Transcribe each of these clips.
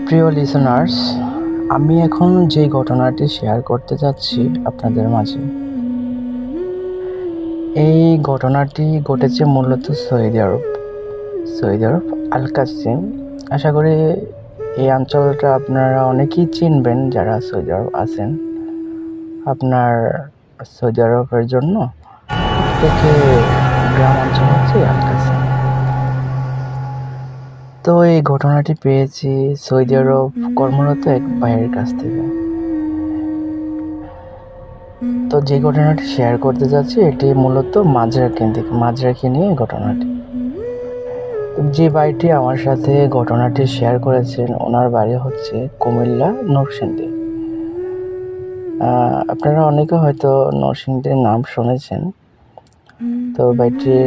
প্রিয় লিসেনার্স, আমি এখন যে ঘটনাটি শেয়ার করতে যাচ্ছি আপনাদের মাঝে, এই ঘটনাটি ঘটেছে মূলত সৌদি আরব আল কাসিম। আশা করি এই অঞ্চলটা আপনারা অনেকেই চিনবেন যারা সৌদি আরব আছেন। আপনার সৌদি আরবের জন্য থেকে গ্রাম অঞ্চল হচ্ছে আল কাসিম। তো এই ঘটনাটি পেয়েছি সৌদি আরব কর্মরত এক ভাইয়ের কাছ থেকে। তো যে ঘটনাটি শেয়ার করতে যাচ্ছি এটি মূলত মাজরাকে নিয়ে ঘটনাটি। যে ভাইটি আমার সাথে ঘটনাটি শেয়ার করেছেন ওনার বাড়ি হচ্ছে কুমিল্লা নরসিংদী। আপনারা অনেকে হয়তো নরসিংদীর নাম শুনেছেন। তো ভাইটির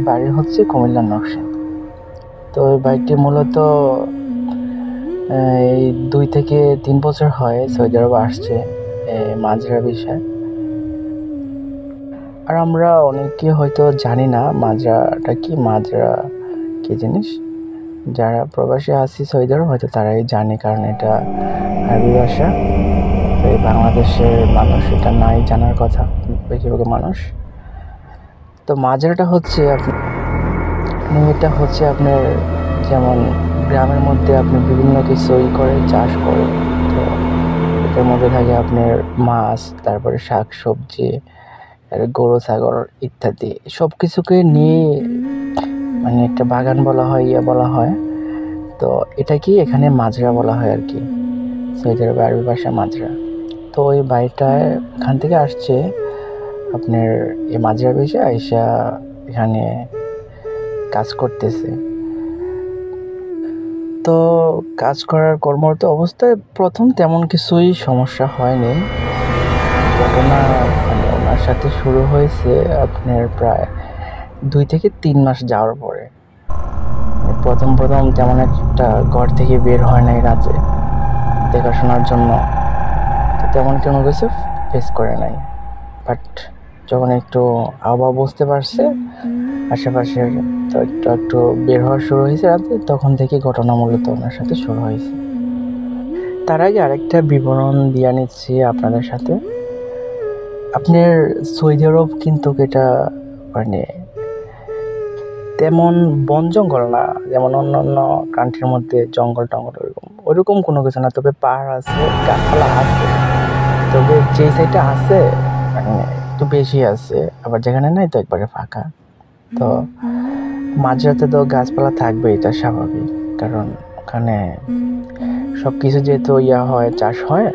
বাড়ি হচ্ছে কুমিল্লা নরসিংদী। তো ওই ভাইটি মূলত এই 2 থেকে 3 বছর হয় সৌদি আরব আসছে মাজরা বিষয়। আর আমরা অনেকে হয়তো জানি না মাজরাটা কি, মাজরা কি জিনিস। যারা প্রবাসী আছি সৌদি আরব হয়তো তারাই জানে, কারণ এটা আরবি ভাষা। তো এই বাংলাদেশের মানুষ এটা নাই জানার কথা, বেশিরভাগ মানুষ। তো মাজরাটা হচ্ছে এটা হচ্ছে আপনার যেমন গ্রামের মধ্যে আপনি বিভিন্ন কিছুই করে চাষ করে। তো এটার মধ্যে থাকে আপনার মাছ, তারপরে শাক সবজি, গরু ছাগল ইত্যাদি সব কিছুকে নিয়ে মানে একটা বাগান বলা হয়। তো এটাকে এখানে মাজরা বলা হয় আর কি, সৌদি আরবের আরবি ভাষা মাজরা। তো ওই বাড়িটা এখান থেকে আসছে আপনার এই মাজরা বিষয়ে আইসা এখানে কাজ করতেছে। তো কাজ করার কর্মরত অবস্থায় প্রথম তেমন কিছুই সমস্যা হয়নি। ঘটনা ওনার সাথে শুরু হয়েছে আপনার প্রায় 2 থেকে 3 মাস যাওয়ার পরে। প্রথম তেমন একটা ঘর থেকে বের হয় নাই রাতে দেখাশোনার জন্য, তো তেমন কোনো কিছু ফেস করে নাই। বাট যখন একটু আবহাওয়া বুঝতে পারছে আশেপাশের, তো একটু বের হওয়া শুরু হয়েছে রাতে, তখন থেকে ঘটনা মূলত ওনার সাথে শুরু হয়েছে। তার আগে আরেকটা বিবরণ দিয়ে নিচ্ছি আপনাদের সাথে। আপনার সৌদি আরব কিন্তু এটা মানে তেমন বন জঙ্গল না, যেমন অন্যান্য কান্ট্রির মধ্যে জঙ্গল টঙ্গল ওইরকম কোনো কিছু না। তবে পাহাড় আছে, গাছপালা আছে, তবে যেই সাইডটা আছে মানে একটু বেশি আছে, আবার যেখানে নাই তো একবারে ফাঁকা। তো মাঝরাতে তো গাছপালা থাকবে, এটা স্বাভাবিক, কারণ ওখানে সব কিছু যেহেতু হয়, চাষ হয়,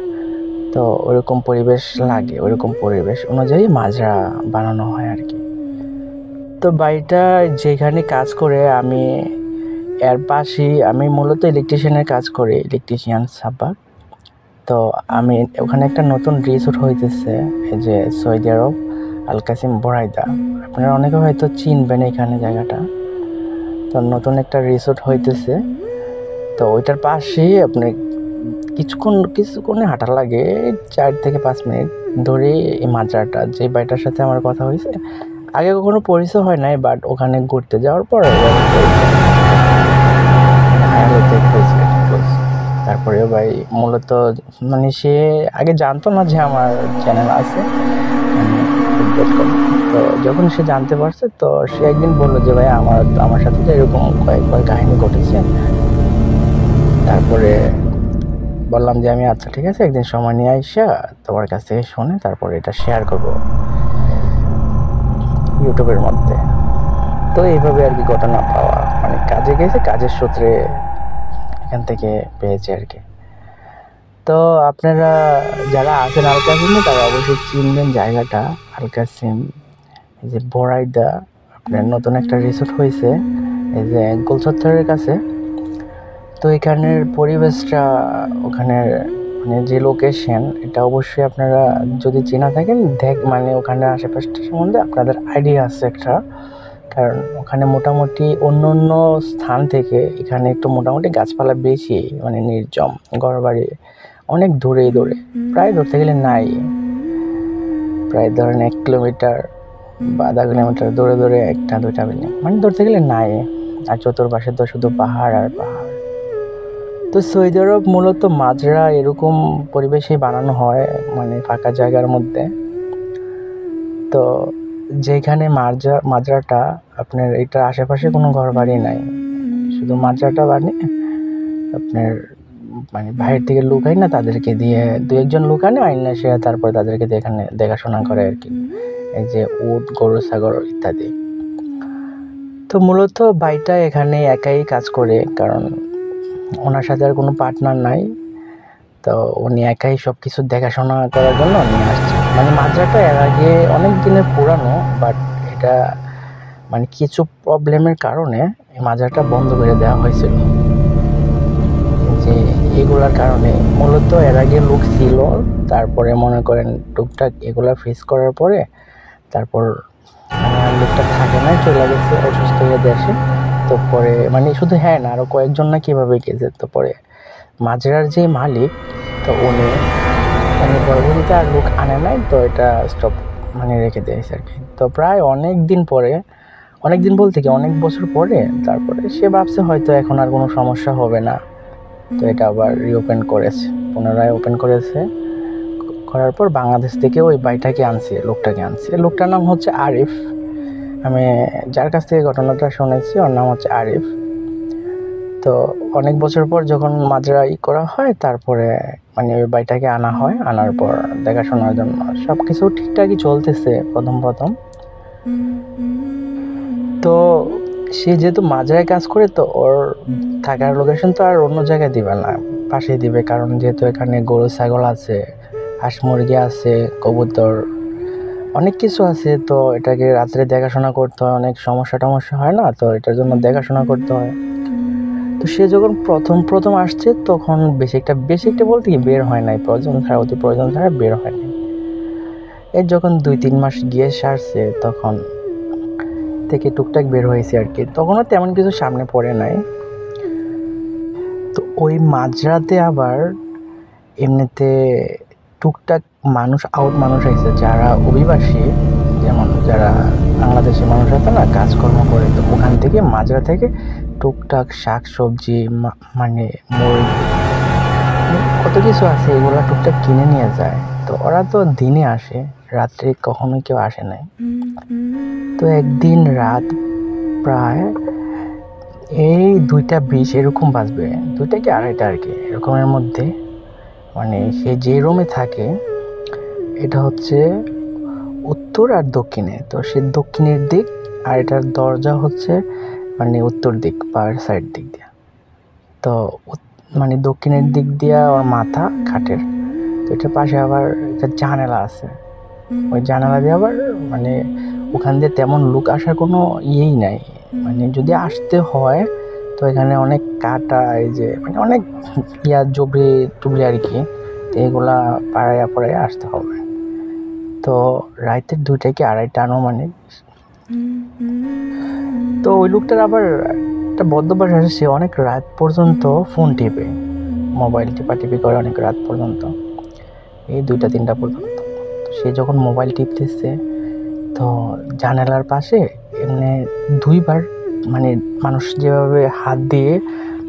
তো ওইরকম পরিবেশ লাগে, ওইরকম পরিবেশ অনুযায়ী মাজরা বানানো হয় আর কি। তো বাড়িটা যেখানে কাজ করে আমি এর পাশেই, আমি মূলত ইলেকট্রিশিয়ানের কাজ করি, ইলেকট্রিশিয়ান সাব্বাক। তো আমি ওখানে একটা নতুন রিসোর্ট হইতেছে, এই যে সৌদি আরব আল কাসিম বোরাইদা, আপনারা অনেকে হয়তো চিনবেন এখানে জায়গাটা। তো নতুন একটা রিসোর্ট হইতেছে, তো ওইটার পাশেই আপনি কিছুক্ষণে হাঁটা লাগে 4 থেকে 5 মিনিট ধরে এই মাজরাটা, যে বাড়িটার সাথে আমার কথা হয়েছে। আগে কখনো পরিচয় হয় নাই, বাট ওখানে ঘুরতে যাওয়ার পর তারপরে ভাই মূলত মানে সে আগে জানতো না যে আমার চ্যানেল আছে, তো যখন সে জানতে পারছে, তো সে একদিন বললো যে ভাই আমার সাথে তো এরকম কয়েকবার কাহিনী ঘটেছে। তারপরে বললাম যে আমি আচ্ছা ঠিক আছে, একদিন সময় নিয়ে আইসা তোমার কাছ থেকে শুনে তারপরে এটা শেয়ার করবো ইউটিউবের মধ্যে। তো এইভাবে আর কি ঘটনা পাওয়া, মানে কাজে গেছে, কাজের সূত্রে এখান থেকে পেয়েছে আর কি। তো আপনারা যারা আছেন আল কাসিমে তারা অবশ্যই চিনবেন জায়গাটা, আল কাসিম এই যে বোরাইদা। আপনার নতুন একটা রিসোর্ট হয়েছে এই যে গোলচত্বরের কাছে। তো এখানের পরিবেশটা, ওখানের মানে যে লোকেশন, এটা অবশ্যই আপনারা যদি চেনা থাকেন মানে ওখানে আশেপাশটা সম্বন্ধে আপনাদের আইডিয়া আছে একটা, কারণ ওখানে মোটামুটি অন্য স্থান থেকে এখানে একটু মোটামুটি গাছপালা বেশি, মানে নির্জন, ঘরবাড়ি অনেক দূরে প্রায় ধরতে গেলে নাই, প্রায় ধরেন 1 কিলোমিটার বা আধা কিলোমিটার দূরে 1টা 2টা বিল্ডিং, মানে ধরতে গেলে নাই। আর চতুর্পাশে তো শুধু পাহাড় আর পাহাড়। তো সৌদি আরব মূলত মাজরা এরকম পরিবেশেই বানানো হয়, মানে ফাঁকা জায়গার মধ্যে। তো যেখানে মাজরাটা আপনার এটার আশেপাশে কোনো ঘর বাড়ি নাই, শুধু মাজরাটা বানিয়ে আপনার মানে বাইরের থেকে লোক হয় না, তাদেরকে দিয়ে 2-1 জন লোক আনে, আইন সে তারপর তাদেরকে দিয়ে এখানে দেখাশোনা করে আর কি, এই যে উট, গরু, ছাগল ইত্যাদি। তো মূলত ভাইটা এখানে একাই কাজ করে, কারণ ওনার সাথে আর কোনো পার্টনার নাই। তো উনি একাই সব কিছু দেখাশোনা করার জন্য নিয়ে আসছে। মানে মাজরাটা এর আগে অনেক দিনের পুরানো, বাট এটা মানে কিছু প্রবলেমের কারণে এই মাজরাটা বন্ধ করে দেওয়া হয়েছিল। যে এগুলার কারণে মূলত এর আগে লোক ছিল, তারপরে মনে করেন টুকটাক এগুলা ফেস করার পরে তারপর মানে আর লোকটা থাকে না, চলে গেছে অসুস্থ হয়ে দেশে। তো পরে মানে শুধু হ্যাঁ না, আরও কয়েকজন না কীভাবে গেছে। তো পরে মাজরার যে মালিক, তো উনি মানে পরবর্তীতে আর লোক আনে নাই, তো এটা স্টপ মানে রেখে দিয়েছে আর কি। তো প্রায় অনেক দিন পরে, অনেক দিন বলতে কি অনেক বছর পরে, তারপরে সে ভাবছে হয়তো এখন আর কোনো সমস্যা হবে না, তো এটা আবার রিওপেন করেছে, পুনরায় ওপেন করেছে। করার পর বাংলাদেশ থেকে ওই ভাইটাকে আনছে, লোকটাকে আনছে। লোকটার নাম হচ্ছে আরিফ। আমি যার কাছ থেকে ঘটনাটা শুনেছি ওর নাম হচ্ছে আরিফ। তো অনেক বছর পর যখন মাজরা করা হয়, তারপরে মানে ওই ভাইটাকে আনা হয়। আনার পর দেখাশোনার জন্য সব কিছু ঠিকঠাকই চলতেছে প্রথম প্রথম। তো সে যেহেতু মাজরায় কাজ করে, তো ওর থাকার লোকেশন তো আর অন্য জায়গায় দিবে না, পাশেই দিবে। কারণ যেহেতু এখানে গরু, ছাগল আছে, হাঁস, মুরগি আছে, কবুতর, অনেক কিছু আছে। তো এটাকে রাত্রে দেখাশোনা করতে হয়, অনেক সমস্যা হয় না, তো এটার জন্য দেখাশোনা করতে হয়। তো সে যখন প্রথম আসছে, তখন বেশি একটা বলতে কি বের হয় নাই, অতি প্রয়োজন ছাড়া বের হয় নাই। এর যখন 2-3 মাস গিয়ে সারছে, তখন থেকে টুকটাক বের হয়েছে আর কি। তখনও তেমন কিছু সামনে পড়ে নাই। তো ওই মাঝরাতে আবার এমনিতে টুকটাক মানুষ আইছে, যারা অভিবাসী, যেমন যারা বাংলাদেশের মানুষ আছে না, কাজকর্ম করে। তো ওখান থেকে মাজরা থেকে টুকটাক শাক সবজি, মানে মুরগি, কত কিছু আছে, এগুলো টুকটাক কিনে নিয়ে যায়। তো ওরা তো দিনে আসে, রাত্রে কখনোই কেউ আসে নাই। তো একদিন রাত প্রায় এই 2টা 20 এরকম বাজবে, 2টা কি 2:30 আর কি, এরকমের মধ্যে। মানে সে যে রুমে থাকে, এটা হচ্ছে উত্তর আর দক্ষিণে। তো সে দক্ষিণের দিক, আর এটার দরজা হচ্ছে মানে উত্তর দিক, পায়ের সাইড দিক দিয়ে। তো মানে দক্ষিণের দিক দিয়া ওর মাথা খাটের। তো এটার পাশে আবার একটা জানালা আছে, ওই জানালা দিয়ে আবার মানে ওখান দিয়ে তেমন লোক আসার কোনো ইয়েই নাই। মানে যদি আসতে হয়, তো এখানে অনেক কাটা, এই যে মানে অনেক জবরি টুবরি আর কি, তো এগুলা পাড়ায় আসতে হবে। তো রাতের 2টা কি 2:30 আনুমানিক। তো ওই লোকটার আবার একটা বদ্ধভ্যাস আছে, সে অনেক রাত পর্যন্ত ফোন টিপে, মোবাইল টিপি করে অনেক রাত পর্যন্ত, এই 2টা 3টা পর্যন্ত। তো সে যখন মোবাইল টিপতেছে, তো জানালার পাশে এমনি 2বার মানে মানুষ যেভাবে হাত দিয়ে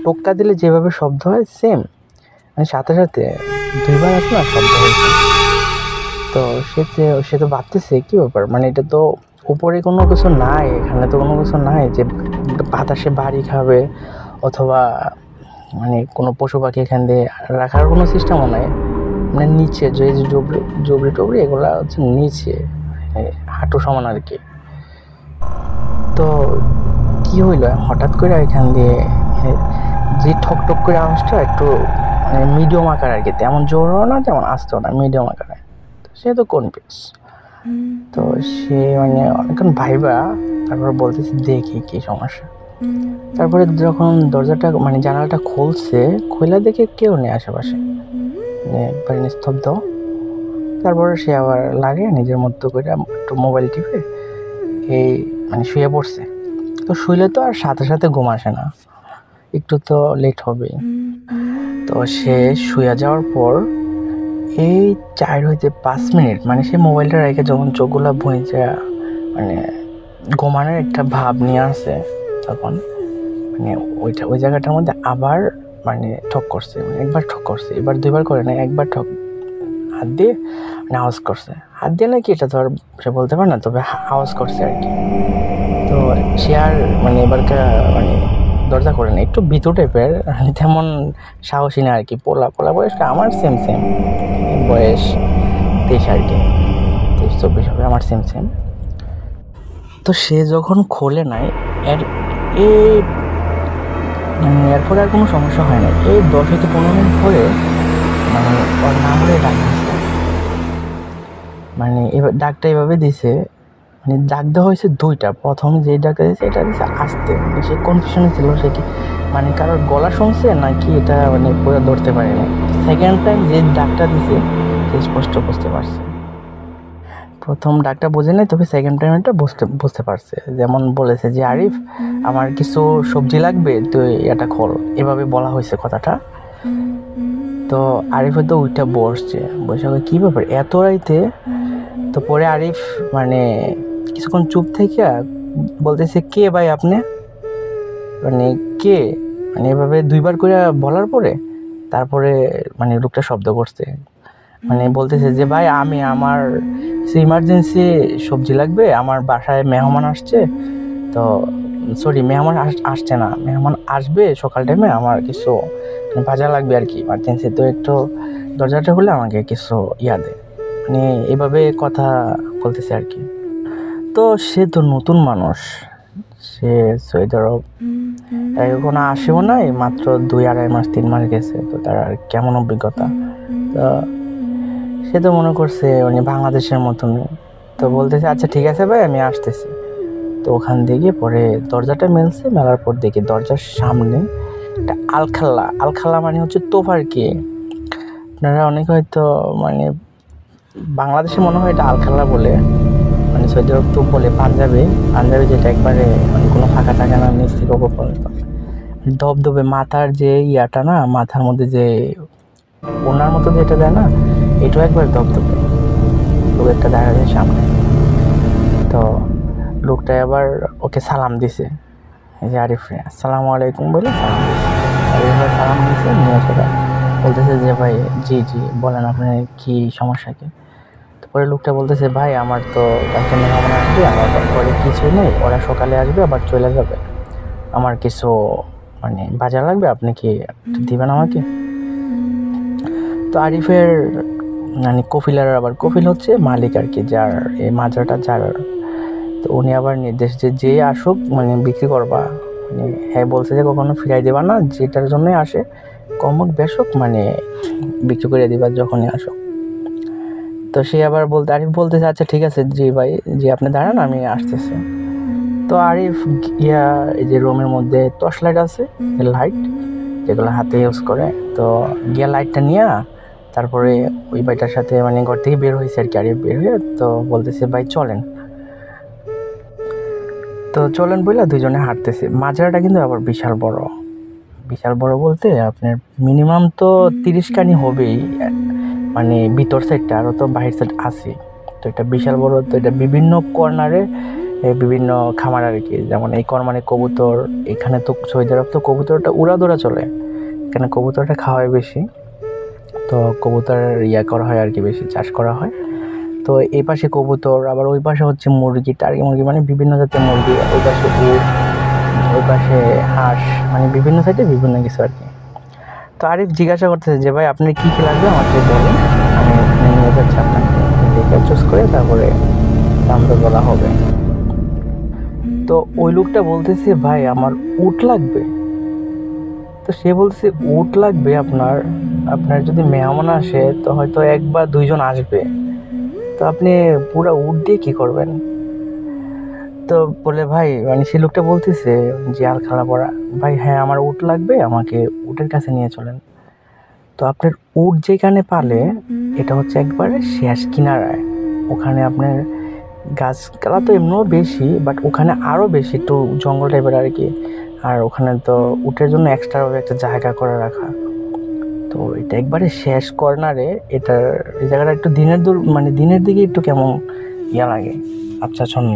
টোক্কা দিলে যেভাবে শব্দ হয়, সেম মানে সাথে সাথে 2বার আছে না, শব্দ হয়েছে। তো সে তো ভাবতেছে কি ব্যাপার, মানে এটা তো উপরে কোনো কিছু নাই, এখানে তো কোনো কিছু নাই যে বাতাসে বাড়ি খাবে, অথবা মানে কোনো পশু পাখি এখান দিয়ে রাখার কোনো সিস্টেমও নাই। মানে নিচে যে জবরি টবরি এগুলা হচ্ছে নিচে, হাঁটু সমান আর কি। তো কি হইলো, হঠাৎ করে এখান দিয়ে যে ঠক করে আওয়াজটা একটু মানে মিডিয়াম আকার আর কি, তেমন জোরও না তেমন আস্তেও না, মিডিয়াম আকারে। সে তো কনফিউজ। তো সে মানে অনেকক্ষণ ভাইবা, তারপর বলতেছে দেখি কি সমস্যা। তারপরে যখন দরজাটা মানে জানালাটা খুলছে, খোলা দেখে কেউ নেই আশেপাশে, মানে একবার নিস্তব্ধ। তারপরে সে আবার লাগে নিজের মতো করে একটু মোবাইল টিপে এই মানে শুয়ে পড়ছে। তো শুইলে তো আর সাথে সাথে ঘুম আসে না, একটু তো লেট হবেই। তো সে শুয়ে যাওয়ার পর এই 4 হইতে 5 মিনিট মানে সে মোবাইলটা রেখে যখন চোখগুলা ভুঁজে মানে ঘুমানোর একটা ভাব নিয়ে আসে, তখন মানে ওই জায়গাটার মধ্যে আবার মানে ঠক করছে, মানে একবার ঠক করছে, এবার দুইবার করে না, একবার ঠক হাত দিয়ে মানে আওয়াজ করছে, হাত দিয়ে নাকি এটা তো আর সে বলতে পারে না, তবে আওয়াজ করছে আর কি। তো সে আর মানে এবারকার মানে দরজা করে না, একটু ভিতর টাইপের, তেমন সাহসী না আর কি, পোলা পোলা বয়সটা আমার সেম বয়স 23 আর কি, 23-24 হবে, আমার সেম। তো সে যখন খোলে নাই এর এই মানে এরপরে আর কোনো সমস্যা হয় না, এই 10-15 মিনিট পরে মানে ওর নাম বলে ডাক দিচ্ছে, মানে এবার ডাকটা এভাবে দিছে, মানে ডাক দেওয়া হয়েছে দুইটা, প্রথম যে ডাকটা দিয়েছে এটা দিচ্ছে আসতে, সে কনফিউশনে ছিল সে কি মানে কারোর গলা শুনছে নাকি এটা মানে পুরো ধরতে পারেনি। সেকেন্ড টাইম যে ডাকটা দিছে সে স্পষ্ট বুঝতে পারছে, প্রথম ডাকটা বোঝে নাই, তবে সেকেন্ড টাইম এটা বুঝতে পারছে। যেমন বলেছে যে আরিফ আমার কিছু সবজি লাগবে, তুই এটা খোল, এভাবে বলা হয়েছে কথাটা। তো আরিফ হয়তো ওইটা বসছে, বসে কী ব্যাপার এত রাইতে। তো পরে আরিফ মানে কিছুক্ষণ চুপ থেকে বলতেছে কে ভাই আপনি, মানে কে, মানে এভাবে দুইবার করে বলার পরে তারপরে মানে লোকটা শব্দ করছে, মানে বলতেছে যে ভাই আমি আমার ইমার্জেন্সি সবজি লাগবে, আমার বাসায় মেহমান আসছে, তো সরি মেহমান আসছে না, মেহমান আসবে সকাল টাইমে, আমার কিছু বাজার লাগবে আর কি ইমার্জেন্সি, তো একটু দরজাটা খুলে আমাকে কিছু দে, মানে এভাবে কথা বলতেছে আর কি। তো সে তো নতুন মানুষ, সে সৌদি আরব কোনো আসেও নাই, মাত্র 2-2.5 মাস 3 মাস গেছে, তো তার আর কেমন অভিজ্ঞতা। তো সে তো মনে করছে উনি বাংলাদেশের মতনই, তো বলতেছে আচ্ছা ঠিক আছে ভাই আমি আসতেছি। তো ওখান থেকে পরে দরজাটা মেলার পর দেখি দরজার সামনে একটা আলখাল্লা মানে হচ্ছে তোপ আর কি, আপনারা অনেকে হয়তো মানে বাংলাদেশে মনে হয় এটা আলখাল্লা বলে, মানে সৌদি আরব তোপ বলে পাঞ্জাবি যেটা একবারে মানে কোনো ফাঁকা থাকে না, নিচ থেকে ওপর পর্যন্ত ধবধবে, মাথার যে ইয়াটা না, মাথার মধ্যে যে ওনার মতো যেটা দেয় না, এটাও একবার ধবধবে, লোক একটা দেখা যায় সামনে। তো লোকটা আবার ওকে সালাম দিছে, এই যে আরিফ আসসালামু আলাইকুম বলে সালাম দিছে, আরিফ সালাম দিছে, নিয়ে সেটা বলতেছে যে ভাই জি বলেন আপনার কি সমস্যা কি। তারপরে লোকটা বলতেছে ভাই আমার তো একটা মেহমান আসবে, আমার পরে কিছুই নেই, ওরা সকালে আসবে আবার চলে যাবে, আমার কিছু মানে বাজার লাগবে, আপনি কি দিবেন আমাকে। তো আরিফের মানে কফিল হচ্ছে মালিক আর কি, যার এই মাজারটা যার, তো উনি আবার নির্দেশ যে আসুক মানে বিক্রি করবা, মানে হ্যাঁ বলছে যে কখনো ফিরাই দেবা না, যেটার জন্যই আসে কমক বেশক মানে বিক্রি করে দিবা যখনই আসুক। তো সে আবার আরিফ বলতেছে আচ্ছা ঠিক আছে জি ভাই, জি আপনি দাঁড়ান আমি আসতেছি। তো আরিফ এই যে রুমের মধ্যে টর্চ লাইট আছে, লাইট যেগুলো হাতে ইউজ করে, তো লাইটটা নিয়ে তারপরে ওই ভাইটার সাথে মানে ঘর থেকে বের হয়েছে আর কি, আরিফ বের হয়ে তো বলতেছে ভাই চলেন, তো চলেন বলে দুইজনে হাঁটতেছে। মাজারাটা কিন্তু আবার বিশাল বড় বলতে আপনার মিনিমাম তো 30 কানি হবেই, মানে ভিতর সাইডটা, আরও তো বাহির সাইড আছে, তো এটা বিশাল বড়। তো এটা বিভিন্ন কর্নারে বিভিন্ন খামার আর কি, যেমন এই কর্নারে কবুতর, এখানে তো সৌদি আরব তো কবুতরটা উড়াদৌড়া চলে, এখানে কবুতরটা খাওয়ায় বেশি, তো কবুতর করা হয় আর কি, বেশি চাষ করা হয়। তো এই পাশে কবুতর, আবার ওই পাশে হচ্ছে টার্কি মুরগি, মানে বিভিন্ন জাতের মুরগি, ওই পাশে উট, ওই পাশে হাঁস, মানে বিভিন্ন সাইডে বিভিন্ন কিছু আর কি। তো আরিফ জিজ্ঞাসা করতেছে যে ভাই আপনি কী লাগবে আমাকে বলেন, আমি নিয়ে যাচ্ছি আপনাকে, দেখে চুজ করে তারপরে দাম তো বলা হবে। তো ওই লোকটা বলতেছে ভাই আমার উট লাগবে। তো সে বলছে উট লাগবে আপনার যদি মেহমান আসে তো হয়তো 1 বা 2 জন আসবে, তো আপনি পুরো উট দিয়ে কী করবেন। তো বলে ভাই মানে সে লোকটা বলতেছে যে আলখাল্লা পড়া, ভাই হ্যাঁ আমার উট লাগবে, আমাকে উটের কাছে নিয়ে চলেন। তো আপনার উট যেখানে পালে এটা হচ্ছে একবারে শেষ কিনারায়, ওখানে আপনার গাছপালা তো এমনিও বেশি, বাট ওখানে আরও বেশি একটু জঙ্গল টাইপের আর কি, আর ওখানে তো উটের জন্য এক্সট্রাভাবে একটা জায়গা করে রাখা। তো এটা একবারে শেষ কর্নারে, এই জায়গাটা একটু দিনের দিকে একটু কেমন লাগে, আচ্ছাচ্ছন্ন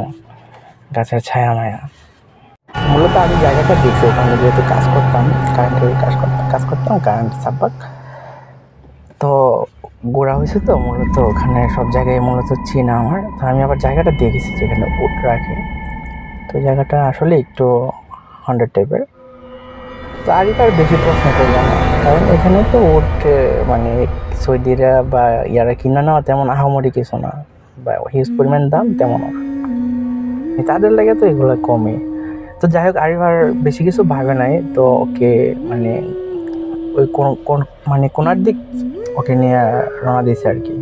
গাছের ছায়া মায়া। মূলত আমি জায়গাটা দেখছি, ওখানে যেহেতু কাজ করতাম, কারেন্টের কাজ করতাম, কাজ করতাম, কারেন্ট সাব্বাক। তো ঘোরা হয়েছে তো মূলত ওখানে সব জায়গায় মূলত চিনা আমার। তো আমি আবার জায়গাটা দেখেছি যেখানে উট রাখে। তো জায়গাটা আসলে একটু 100 টাইপের। তো আরিফ আর বেশি প্রশ্ন করলাম না, কারণ এখানে তো উট মানে সৌদিরা বা ইয়ারা কিনা নেওয়া তেমন আহামরি কিছু না, বা হিউজ পরিমাণ দাম তেমন তাদের লাগে, তো এগুলো কমই। তো যাই হোক, আরিফ আর বেশি কিছু ভাবে নাই। তো ওকে মানে ওই কোন মানে কোনার দিক ওকে নিয়ে রওনা দিয়েছে আর কি,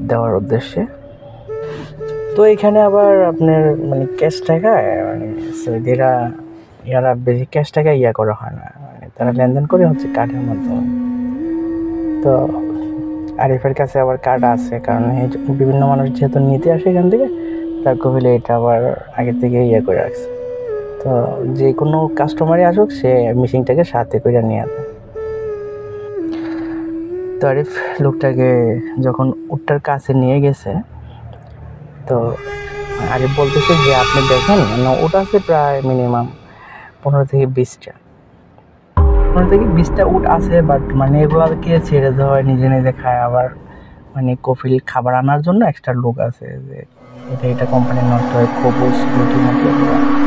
দেওয়ার উদ্দেশ্যে। তো এখানে আবার আপনার মানে ক্যাশ টাকায় মানে সৌদিরা ইয়ারা বেশি ক্যাশ টাকা ইয়া করা হয় না, মানে তারা লেনদেন করে হচ্ছে কার্ডের মাধ্যমে। তো আরিফের কাছে আবার কার্ড আছে, কারণ বিভিন্ন মানুষ যেহেতু নিতে আসে এখান থেকে, তার কবিলে এটা আবার আগে থেকে ইয়ে করে রাখছে। তো যে কোনো কাস্টমারই আসুক সে মেশিনটাকে সাথে করে নিয়ে আসে। তো আরিফ লোকটাকে যখন উটটার কাছে নিয়ে গেছে, তো আরিফ বলতেছে যে আপনি দেখেন উট আছে প্রায় মিনিমাম 15 থেকে 20টা উট আছে, বাট মানে এগুলাকে ছেড়ে দেওয়া হয়, নিজে নিজে খায়। আবার মানে কফিল খাবার আনার জন্য এক্সট্রা লোক আছে, যে এটা কোম্পানির নষ্ট হয়, খবুজ রুটি মতো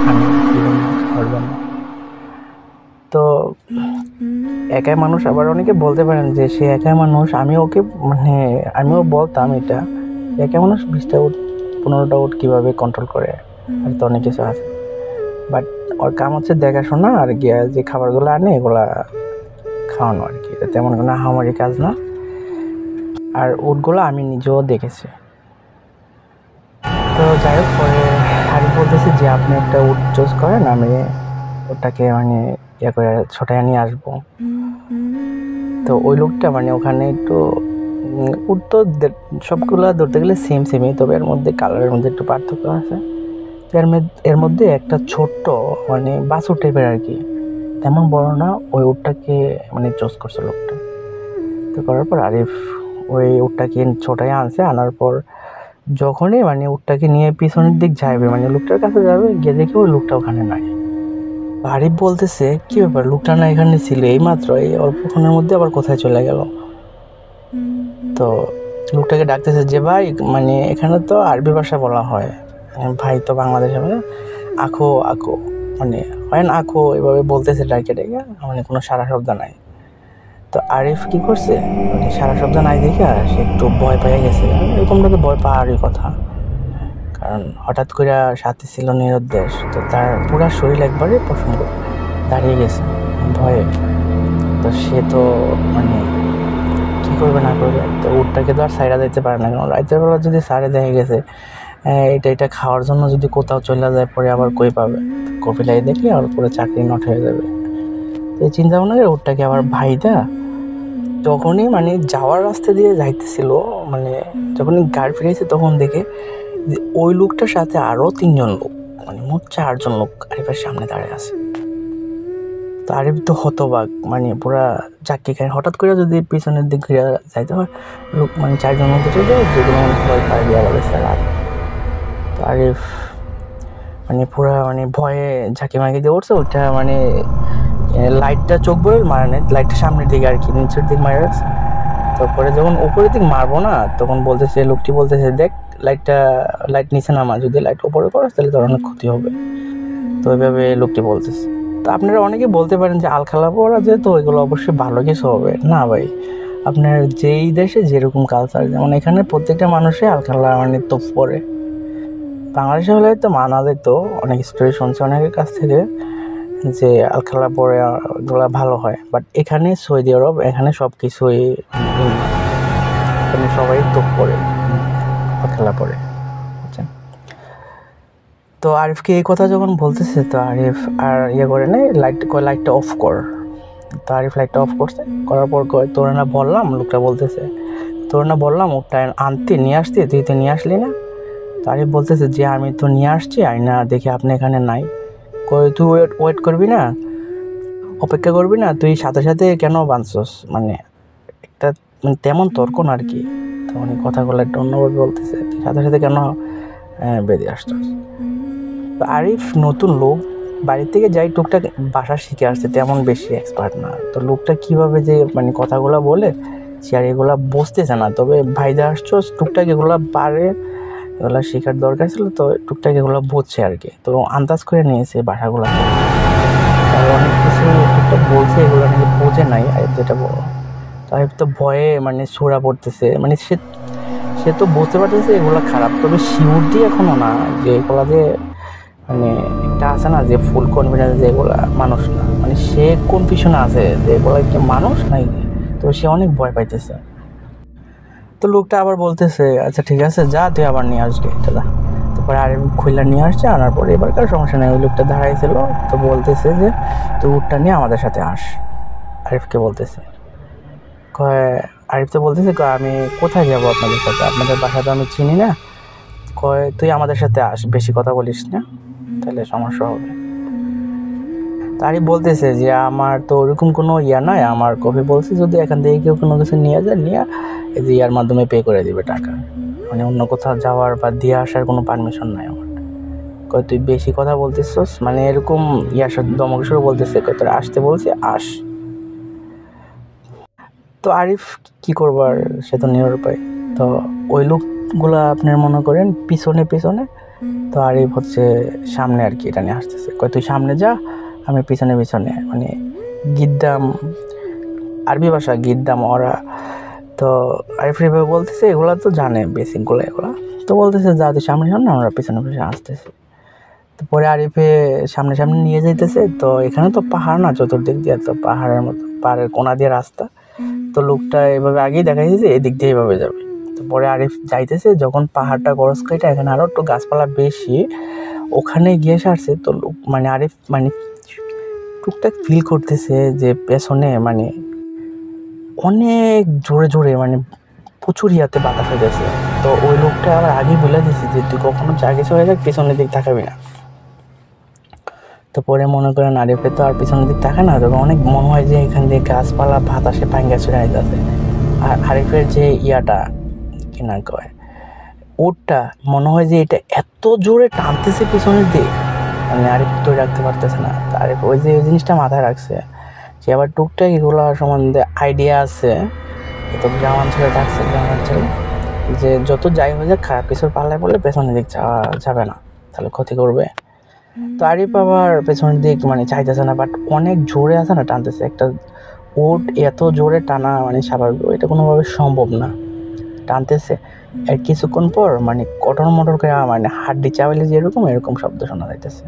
আনে খাওয়ার জন্য। তো একাই মানুষ, আবার অনেকে বলতে পারেন যে সে একাই মানুষ। আমিও বলতাম এটা, একাই মানুষ 20টা উট 15টা উট কীভাবে কন্ট্রোল করে, আর তো অনেক কিছু আছে। বাট ওর কাম হচ্ছে দেখাশোনা আর গিয়া যে খাবারগুলো আনে এগুলা খাওয়ানো আর কি, এটা তেমন কোনো হামারি কাজ না। আর উটগুলো আমি নিজেও দেখেছি। তো যাই হোক, পরে আমি বলতেছি যে আপনি একটা উট চুজ করেন, আমি ওটাকে মানে ইয়ে করে ছোটায় নিয়ে আসবো। তো ওই লোকটা মানে ওখানে একটু উট তো সবগুলো ধরতে গেলে সেমই, তবে এর মধ্যে কালারের মধ্যে একটু পার্থক্য আছে। এর মধ্যে একটা ছোট্ট মানে বাছুর টাইপের আর কি, তেমন বড় না, ওই উটটাকে মানে চুজ করছে লোকটা। তো করার পর আরিফ ওই উটটাকে ছোটায় আনছে। আনার পর যখনই মানে উটটাকে নিয়ে পিছনের দিক যাবে, মানে লোকটার কাছে যাবে, গিয়ে দেখে ওই লোকটা ওখানে নাই। আরিফ বলতেছে কি ব্যাপার, লোকটা না এখানে ছিল এইমাত্র, এই অল্পক্ষণের মধ্যে আবার কোথায় চলে গেল। তো লোকটাকে ডাকতেছে যে ভাই, মানে এখানে তো আরবি ভাষা বলা হয়, ভাই তো বাংলাদেশে মানে আখো আখো, মানে হয় না আখো, এভাবে বলতেছে ডাকে ডেকে, মানে কোনো সারা শব্দ নাই। তো আরিফ কি করছে, মানে সারা শব্দ নাই দেখে সে একটু ভয় পেয়ে গেছে। এরকমটা তো ভয় পাওয়ারই কথা, কারণ হঠাৎ করে সাথে ছিল নিরুদ্দেশ। তো তার পুরো শরীর একবারে প্রসঙ্গ দাঁড়িয়ে গেছে ভয়ে। তো সে তো মানে কী করবে না করবে, তো উটটাকে তো আর সাইডা দিতে পারে না, কারণ রাতের বেলা যদি সাইডে দেখে গেছে এটা খাওয়ার জন্য যদি কোথাও চলে যায়, পরে আবার কই পাবে, কপিলাই দেখলে আর পুরো চাকরি নট হয়ে যাবে। তো এই চিন্তা ভাবনা করে উটটাকে আবার ভাইদা যখনই মানে যাওয়ার রাস্তা দিয়ে যাইতেছিল, মানে যখনই গাড়ি ফিরেছে, তখন দেখে যে ওই লোকটার সাথে আরও 3জন লোক, মানে মোট 4জন লোক আরিফের সামনে দাঁড়িয়ে আছে। তো আরিফ তো হতবাক, মানে পুরা চাকরি খায়। হঠাৎ করে যদি পিছনের দিক ঘুরে যাইতে হয়, লোক মানে 4জন মধ্যে চলে যেগুলো ভয় পায় দেওয়া গেছে রাত। তো আরিফ মানে পুরা মানে ভয়ে ঝাঁকি মাকি দিয়ে উঠছে। ওইটা মানে লাইটটা চোখ বলে মারে নাই, লাইটটা সামনের দিকে আর কি, নিচের দিক মারে রাখছে। তারপরে যখন উপরের দিক মারবো না, তখন বলতেছে লোকটি বলতেছে দেখ লাইট নিচে নামা, যদি লাইট উপরে করস তাহলে তোর অনেক ক্ষতি হবে। তো ওইভাবে লোকটি বলতেছে। তো আপনারা অনেকে বলতে পারেন যে আলখালা পড়া যেহেতু ওইগুলো অবশ্যই ভালো কিছু হবে না। ভাই, আপনার যেই দেশে যেরকম কালচার, যেমন এখানে প্রত্যেকটা মানুষই আলখালা মানে তোপ পরে। বাংলাদেশে হলে তো মানা যেত, অনেক স্টোরি শুনছে অনেকের কাছ থেকে যে আলখালা পরে এগুলো ভালো হয়। বাট এখানে সৌদি আরব, এখানে সব কিছুই এখানে সবাই তোপ পরে, আলখালা পরে, বুঝছেন। তো আরিফকে এই কথা যখন বলতেছে, তো আরিফ আর ইয়ে করে নেই, লাইটটা অফ কর। তো আরিফ লাইটটা অফ করছে, করার পর তোর না বললাম, লোকটা বলতেছে তোর না বললাম ওটা আনতে নিয়ে আসতে, তুই তো নিয়ে আসলি না। তো আরিফ বলতেছে যে আমি তো নিয়ে আসছি, আইনা দেখি আপনি এখানে নাই। তুই ওয়েট করবি না, অপেক্ষা করবি না, তুই সাথে সাথে কেন বাঁধছস, মানে একটা মানে তেমন তর্ক না আর কি। তো মানে কথাগুলো একটা অন্যভাবে বলতেছে, তুই সাথে সাথে কেন বেরিয়ে আসছস। তো আরিফ নতুন লোক, বাড়ির থেকে যাই টুকটাক ভাষা শিখে আসছে, তেমন বেশি এক্সপার্ট না। তো লোকটা কীভাবে যে মানে কথাগুলো বলে সে আর এগুলা বুঝতেছে না। তবে ভাইদা আসছো টুকটাক এগুলো পারে, এগুলো শেখার দরকার ছিল, তো টুকটাক এগুলো বুঝছে আর কি। তো আন্দাজ করে নিয়েছে ভাষাগুলো, আর অনেক কিছু টুকটাক বলছে এগুলো নাকি বোঝে নাই আরিফ, যেটা বলো। তো আরিফ তো ভয়ে মানে সুরা পড়তেছে, মানে সে তো বুঝতে পারতেছে এগুলো খারাপ, তবে শিওর দিয়ে এখনো না যে এগুলা যে মানে একটা আছে না যে ফুল কনফিডেন্স যে এগুলা মানুষ না, মানে সে কনফিউশনে আছে যে এগুলা কি মানুষ নাই। তো সে অনেক ভয় পাইতেছে। তো লোকটা আবার বলতেছে আচ্ছা ঠিক আছে যা, তুই আবার নিয়ে আসবে এটা যা। তারপরে আরিফ খুললা নিয়ে আসছে, আনার পরে এবারকার সমস্যা নেই। ওই লোকটা দাঁড়াইছিল, তো বলতেছে যে তুই উটটা নিয়ে আমাদের সাথে আস। আরিফকে বলতেছে, কয় আরিফ তো বলতেছে আমি কোথায় যাবো আপনাদের সাথে, আপনাদের বাসা তো আমি চিনি না। কয় তুই আমাদের সাথে আস, বেশি কথা বলিস না, তাহলে সমস্যা হবে। তারই বলতেছে যে আমার তো ওরকম কোনো ইয়া নয়, আমার কফি বলছে যদি এখান থেকে কেউ কোনো কিছু নিয়ে যায়, নিয়ে এই যে ইয়ার মাধ্যমে পে করে দিবে টাকা, মানে অন্য কোথাও যাওয়ার বা দিয়ে আসার কোনো পারমিশন নাই আমার। কয় তুই বেশি কথা বলতেছিস, মানে এরকম ইয়ার সাথে দমকেশ্বর বলতেছে, কয় তোর আসতে বলছে আস। তো আরিফ কি করবার, সে তো নিরুপায়। তো ওই লোকগুলো আপনার মনে করেন পিছনে পিছনে, তো আরিফ হচ্ছে সামনে আর কি এটা নিয়ে আসতেছে। কয় তুই সামনে যা, আমি পিছনে পিছনে, মানে গিদ্দাম, আরবি ভাষা গিদ্দাম ওরা। তো আরিফ এভাবে বলতেছে, এগুলা তো জানে বেসিকগুলো এগুলা। তো বলতেছে যা তুই সামনে সামনে, আমরা পিছনে পিছনে আসতেছি। তো পরে আরিফে সামনে সামনে নিয়ে যাইতেছে। তো এখানে তো পাহাড় না চতুর্দিক দিয়ে, তো পাহাড়ের মতো পাহাড়ের কোনা দিয়ে রাস্তা। তো লোকটা এভাবে আগেই দেখা যাচ্ছে এদিক দিয়ে এভাবে যাবে। তো পরে আরিফ যাইতেছে, যখন পাহাড়টা ক্রস করে এখানে আরও একটু গাছপালা বেশি, ওখানে গিয়ে সারছে। তো মানে আরিফ মানে টুকটাক ফিল করতেছে যে পেছনে মানে অনেক জোরে জোরে মানে প্রচুর ইয়াতে বাতাস হয়ে গেছে। তো ওই লোকটা আবার আগেই বলে দিচ্ছে যে তুই কখনো যা কিছু হয়ে যাক পিছনের দিক তাকাবি না। তো পরে মনে করেন আরিফে তো আর পিছনের দিক তাকায় না, তবে অনেক মনে হয় যে এখান দিয়ে গাছপালা বাতাসে ভাঙ্গা চলে যাচ্ছে। আর আরিফের যে ইয়াটা কি না কয় ওরটা, মনে হয় যে এটা এত জোরে টানতেছে পিছনের দিক, মানে আরিফ তো রাখতে পারতেছে না। তো আরিফ ওই যে ওই জিনিসটা মাথায় রাখছে, যে আবার টুকটাক এগুলো সম্বন্ধে আইডিয়া আছে। তো গ্রামাঞ্চলে থাকছে, গ্রামাঞ্চলে যে যত যাই হয়ে যাক খারাপ কিছুর পাল্লায় পড়লে পেছনের দিক যাওয়া যাবে না, তাহলে ক্ষতি করবে। তো আরিফ আবার পেছনের দিক মানে চাইতেছে না, বাট অনেক জোরে আছে না টানতেছে। একটা উট এত জোরে টানা মানে স্বাভাবিক, এটা কোনোভাবে সম্ভব না। টানতেছে, এর কিছুক্ষণ পর মানে কটর মটর করে মানে হাড্ডি চাবাইলে যেরকম এরকম শব্দ শোনা যাইতেছে।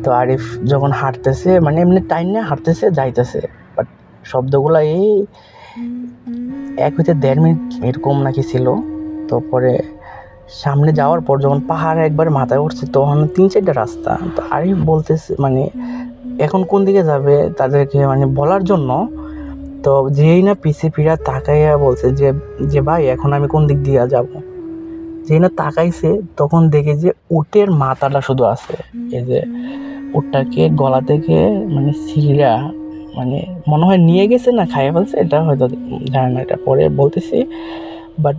তো আরিফ যখন হাঁটতেছে মানে এমনি টাইম নিয়ে হাঁটতেছে যাইতেছে, বাট শব্দগুলো এই 1 থেকে 1.5 মিনিট এরকম নাকি ছিল। তো পরে সামনে যাওয়ার পর যখন পাহাড় একবার মাথায় উঠছে, তখন 3-4টা রাস্তা। তো আরিফ বলতেছে মানে এখন কোন দিকে যাবে তাদেরকে মানে বলার জন্য। তো যেই না পিছে ফিরা তাকাইয়া বলছে যে যে ভাই এখন আমি কোন দিক দিয়ে যাব। যেই না তাকাইছে তখন দেখে যে উটের মাথাটা শুধু আছে, এই যে উটটাকে গলা থেকে মানে ছিঁড়া, মানে মনে হয় নিয়ে গেছে না খাইয়ে ফেলছে, এটা হয়তো জানে না, এটা পরে বলতেছি। বাট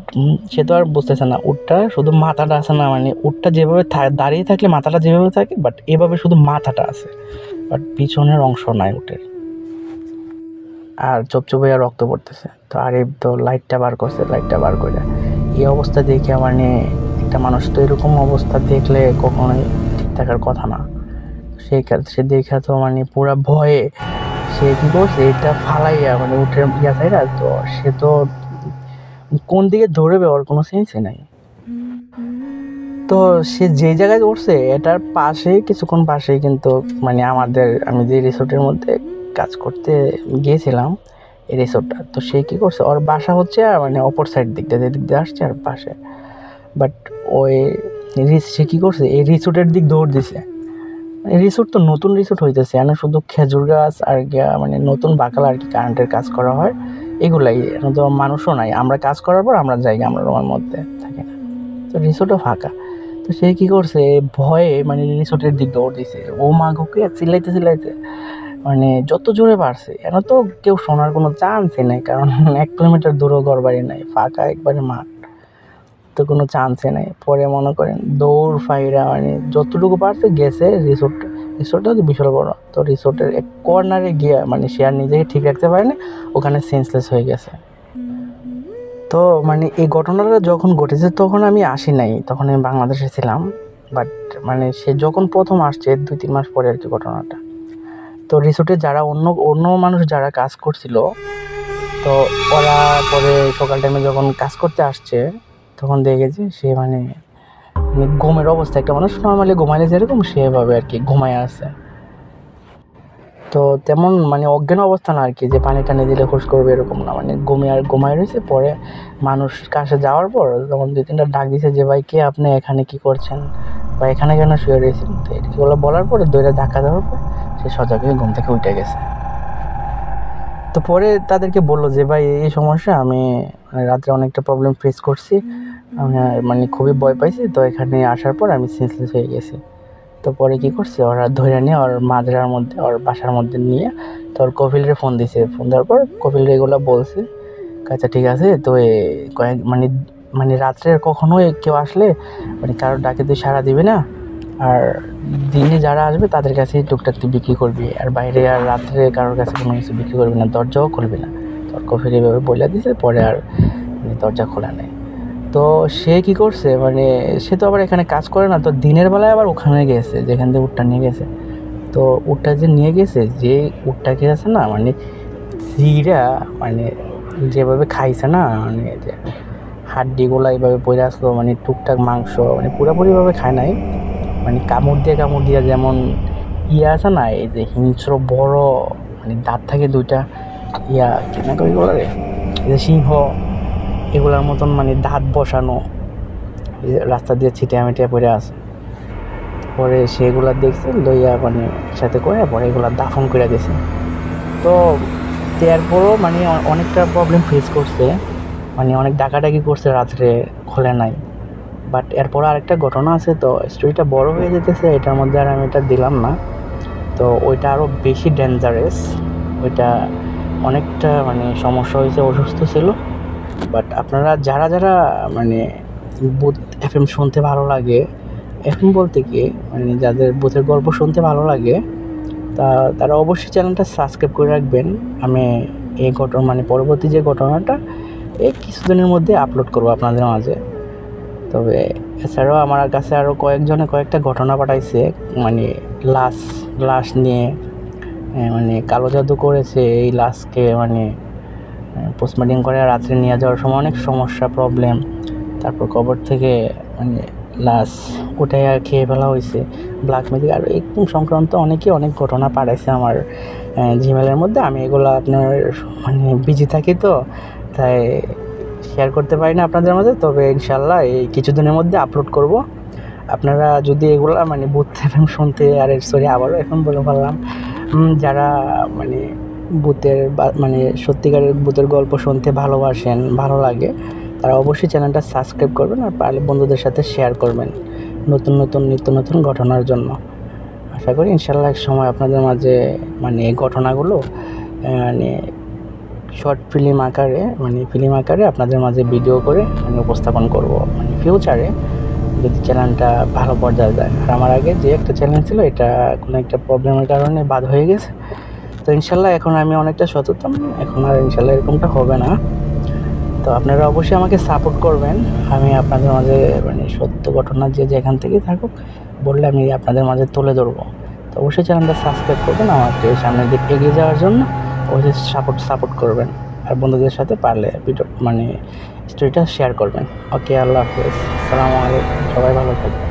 সে তো আর বুঝতেছে না, উটটা শুধু মাথাটা আছে না, মানে উটটা যেভাবে দাঁড়িয়ে থাকলে মাথাটা যেভাবে থাকে, বাট এভাবে শুধু মাথাটা আছে, বাট পিছনের অংশ নাই উটের। আর চপচপে রক্ত পড়তেছে। তো আরিফ তো লাইটটা বার করছে, লাইটটা বার করে এই অবস্থা দেখে মানে একটা মানুষ তো এরকম অবস্থা দেখলে কখনোই ঠিক থাকার কথা না। সে দেখা তো মানে পুরা ভয়ে সে কি করছে, এটা ফালাইয়া মানে উঠে ইয়া চাইরা, তো সে তো কোন দিকে ধরবে ওর কোনো সেন্সই নাই। তো সে যে জায়গায় উঠছে এটার পাশে কিছুক্ষণ পাশেই কিন্তু মানে আমি যে রিসোর্টের মধ্যে কাজ করতে গিয়েছিলাম এই রিসোর্টটা, তো সে কি করছে ওর বাসা হচ্ছে আর মানে অপর সাইড দিকটা যেদিক দিয়ে আসছে আর পাশে, বাট ওই সে কি করছে এই রিসোর্টের দিক দৌড় দিছে। রিসোর্ট তো নতুন রিসোর্ট হইতেছে, এখানে শুধু খেজুর গাছ আর মানে নতুন বাকাল আর কি কারেন্টের কাজ করা হয়, এগুলাই। এখন তো মানুষও নাই, আমরা কাজ করার পর আমরা যাই, আমরা রুমের মধ্যে থাকি না, তো রিসোর্টও ফাঁকা। তো সে কি করছে ভয়ে মানে রিসোর্টের দিক দৌড় দিছে, ও মা গোকে চিল্লাইতে চিল্লাইতে মানে যত জোরে পারছে। এখন তো কেউ শোনার কোনো চান্সই নাই, কারণ 1 কিলোমিটার দূরও ঘর বাড়ি নাই, ফাঁকা একবারে মাঠ। তো কোনো চান্সই নেই। পরে মনে করেন দৌড় ফাইরা মানে যতটুকু পারছে গেছে রিসোর্টটা তো বিশাল বড়, তো রিসোর্টের এক কর্নারে গিয়ে মানে সে আর নিজেকে ঠিক রাখতে পারেনি, ওখানে সেন্সলেস হয়ে গেছে। তো মানে এই ঘটনাটা যখন ঘটেছে তখন আমি আসি নাই, তখন আমি বাংলাদেশে ছিলাম। বাট মানে সে যখন প্রথম আসছে 2-3 মাস পরে আর কি ঘটনাটা। তো রিসোর্টে যারা অন্য মানুষ যারা কাজ করছিল, তো ওরা পরে সকাল টাইমে যখন কাজ করতে আসছে তখন দেখেছি সে মানে ঘুমের অবস্থা, একটা মানুষ নর্মালি ঘুমাইলে যেরকম সেভাবে আর কি ঘুমায় আছে। তো তেমন মানে অজ্ঞান অবস্থা না আর কি, যে পানি টানি দিলে হুশ করবে এরকম না, মানে ঘুমায় রয়েছে। পরে মানুষ কাছে যাওয়ার পর তখন 2-3টা ডাক দিয়েছে যে ভাই কে আপনি, এখানে কি করছেন বা এখানে কেন শুয়ে রয়েছেন। তো এগুলো বলার পরে দৌড়ে ধাক্কা দেওয়ার পর সে সজাগ হয়ে ঘুম থেকে উঠে গেছে। তো পরে তাদেরকে বললো যে ভাই এই সমস্যা, আমি রাত্রে অনেকটা প্রবলেম ফেস করছি, আমি মানে খুবই ভয় পাইছি, তো এখানে আসার পর আমি সেন্সলেস হয়ে গেছি। তো পরে কী করছে, ওরা ধরে নিয়ে ওর মাঝরার মধ্যে ওর বাসার মধ্যে নিয়ে তোর কপিলরে ফোন দিছে। ফোন দেওয়ার পর কপিলরে এগুলো বলছে, আচ্ছা ঠিক আছে। তো কয়েক মানে রাত্রে কখনোই কেউ আসলে মানে কারোর ডাকে তুই সাড়া দিবি না, আর দিনে যারা আসবে তাদের কাছেই টুকটাক তুই বিক্রি করবি, আর বাইরে আর রাত্রে কারোর কাছে কোনো কিছু বিক্রি করবি না, দরজাও খুলবি না। তোর কপিল এভাবে বলে দিছে, পরে আর মানে দরজা খোলা নেই। তো সে কি করছে, মানে সে তো আবার এখানে কাজ করে না, তো দিনের বেলায় আবার ওখানে গেছে যেখান থেকে উটটা নিয়ে গেছে। তো উটটা যে নিয়ে গেছে, যে উটটাকে আছে না মানে জিরা মানে যেভাবে খাইছে না, মানে যে হাড্ডিগুলো এইভাবে পড়ে আসলো, মানে টুকটাক মাংস মানে পুরোপুরিভাবে খায় নাই, মানে কামড় দিয়ে যেমন আছে না, এই যে হিংস্র বড় মানে দাঁত থাকে 2টা, কি না করি বলে রে, এই যে সিংহ এগুলার মতন মানে দাঁত বসানো, রাস্তা দিয়ে ছিটিয়া মিটিয়া পড়ে আছে। পরে সেগুলা দেখছে লইয়া মানে সাথে করে পরে এগুলা দাফন করে দিয়েছে। তো এরপরও মানে অনেকটা প্রবলেম ফেস করছে, মানে অনেক ডাকাডাকি করছে, রাত্রে খোলে নাই। বাট এরপর আরেকটা ঘটনা আছে, তো স্টোরিটা বড় হয়ে যেতেছে, এটার মধ্যে আর আমি এটা দিলাম না। তো ওইটা আরও বেশি ডেঞ্জারাস, ওইটা অনেকটা মানে সমস্যা হয়েছে, অসুস্থ ছিল। বাট আপনারা যারা মানে ভূত এফএম শুনতে ভালো লাগে, এফএম বলতে কি মানে যাদের ভূতের গল্প শুনতে ভালো লাগে, তারা অবশ্যই চ্যানেলটা সাবস্ক্রাইব করে রাখবেন। আমি এই ঘটনা মানে পরবর্তী যে ঘটনাটা এই কিছুদিনের মধ্যে আপলোড করবো আপনাদের মাঝে। তবে এছাড়াও আমার কাছে আরও কয়েকটা ঘটনা পাঠাইছে, মানে লাশ নিয়ে, মানে কালো জাদু করেছে এই লাশকে, মানে পোস্টমর্টম করে রাত্রে নিয়ে যাওয়ার সময় অনেক সমস্যা প্রবলেম, তারপর কবর থেকে মানে লাশ উঠে খেয়ে ফেলা হয়েছে, ব্ল্যাক ম্যাজিক আর এরকম সংক্রান্ত অনেক ঘটনা পাঠাইছে আমার জিমেলের মধ্যে। আমি এগুলো আপনার মানে বিজি থাকি, তো তাই শেয়ার করতে পারি না আপনাদের মাঝে। তবে ইনশাল্লাহ এই কিছুদিনের মধ্যে আপলোড করব। আপনারা যদি এগুলো মানে ভূত এফএম শুনতে, আর আবারও এখন বলে ফেললাম, যারা মানে ভূতের মানে সত্যিকারের ভূতের গল্প শুনতে ভালোবাসেন, ভালো লাগে, তারা অবশ্যই চ্যানেলটা সাবস্ক্রাইব করবেন, আর পারলে বন্ধুদের সাথে শেয়ার করবেন নিত্য নতুন ঘটনার জন্য। আশা করি ইনশাল্লাহ এক সময় আপনাদের মাঝে মানে এই ঘটনাগুলো মানে শর্ট ফিল্ম আকারে আপনাদের মাঝে ভিডিও করে মানে উপস্থাপন করব, মানে ফিউচারে যদি চ্যানেলটা ভালো পর্যায়ে যায়। আর আমার আগে যে একটা চ্যানেল ছিল, এটা কোনো একটা প্রবলেমের কারণে বাদ হয়ে গেছে। তো ইনশাল্লাহ এখন আমি অনেকটা সচেতন, এখন আর ইনশাল্লাহ এরকমটা হবে না। তো আপনারা অবশ্যই আমাকে সাপোর্ট করবেন, আমি আপনাদের মাঝে মানে সত্য ঘটনা যে যেখান থেকে থাকুক বললে আমি আপনাদের মাঝে তুলে ধরবো। তো অবশ্যই চ্যানেলটা সাবস্ক্রাইব করবেন, আমাকে সামনের দিকে এগিয়ে যাওয়ার জন্য অবশ্যই সাপোর্ট করবেন, আর বন্ধুদের সাথে পারলে ভিডিও মানে স্টোরিটা শেয়ার করবেন। ওকে, আল্লাহ হাফেজ, আসসালামু আলাইকুম, সবাই ভালো থাকবেন।